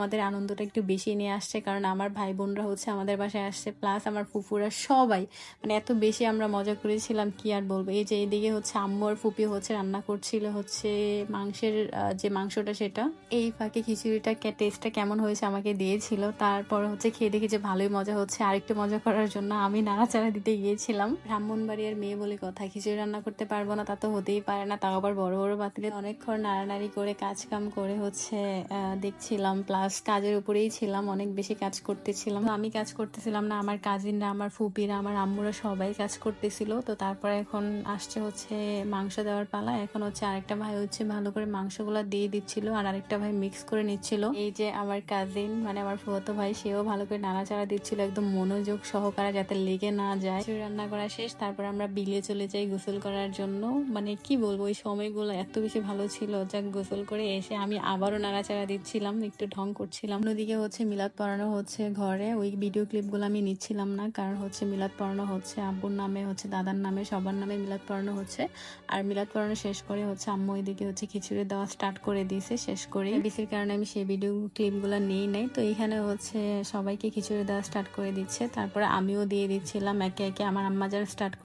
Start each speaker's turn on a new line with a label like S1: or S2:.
S1: আমাদের আনন্দটা একটু বেশি নিয়ে আসছে, কারণ আমার ভাই বোনরা হচ্ছে আমাদের বাসায় আসছে, প্লাস আমার ফুফুরা সবাই, মানে এত বেশি আমরা মজা করেছিলাম কি আর বলবো। এই যে এইদিকে হচ্ছে আম্মু আর ফুপি হচ্ছে রান্না করছিল হচ্ছে মাংসের যে মাংসটা সেটা, এই ফাঁকে খিচুড়িটা টেস্টটা কেমন হয়েছে আমাকে দিয়েছিল। তারপর হচ্ছে খেয়ে দেখি যে ভালোই মজা হচ্ছে। আরেকটু মজা করার জন্য আমি নাড়াচাড়া দিতে গিয়েছিলাম। ব্রাহ্মণবাড়িয়ার মেয়ে বলে কথা, খিচুড়ি রান্না করতে পারবো না তা তো হতেই পারে না, তাও আবার বড় বড় পাতিলে। অনেকক্ষণ নাড়ানাড়ি করে কাজ কাম করে হচ্ছে দেখছিলাম, প্লাস কাজের উপরেই ছিলাম, অনেক বেশি কাজ করতেছিলাম। তো আমি কাজ করতেছিলাম না, আমার কাজিনরা, আমার ফুপিরা, আমার আম্মুরা সবাই কাজ করতেছিল। তো তারপরে এখন আসছে হচ্ছে মাংস দেওয়ার পালা। এখন হচ্ছে আরেকটা ভাই হচ্ছে ভালো করে মাংসগুলা দিয়ে দিচ্ছিল, আর আরেকটা ভাই মিক্স করে নিচ্ছিল। এই যে আমার কাজিন মানে আমার ফুফাতো ভাই, সেও ভালো করে নাড়াচাড়া দিচ্ছিল একদম মনোযোগ সহকারে, যাতে লেগে না যায়। রান্না করা শেষ, তারপর আমরা বিলে চলে যাই গোসল করার জন্য। মানে কি বলবো, ওই সময়গুলো এত বেশি ভালো ছিল। যাক, গোসল করে এসে আমি আবারও নাড়াচাড়া দিচ্ছিলাম, একটু ঢং করছিলাম। অন্যদিকে হচ্ছে মিলাদ পড়ানো হচ্ছে ঘরে, ওই ভিডিও ক্লিপগুলো আমি নিচ্ছিলাম না, কারণ হচ্ছে মিলাদ পড়ানো হচ্ছে আব্বুর নামে, হচ্ছে দাদার নামে, সবার নামে মিলাদ পড়ানো হচ্ছে। আর মিলাদ পড়ানো শেষ করে হচ্ছে আম্মু এদিকে হচ্ছে খিচুড়ি দেওয়া স্টার্ট করে দিয়েছে। শেষ করে বিসির কারণে আমি সেই ভিডিও ক্লিপগুলো নেই নাই। তো এইখানে হচ্ছে সবাইকে খিচুড়ি দেওয়া স্টার্ট করে দিচ্ছে, তারপরে আমিও দিয়ে দিচ্ছিলাম একে একে। আমার আম্মা যারা স্টার্ট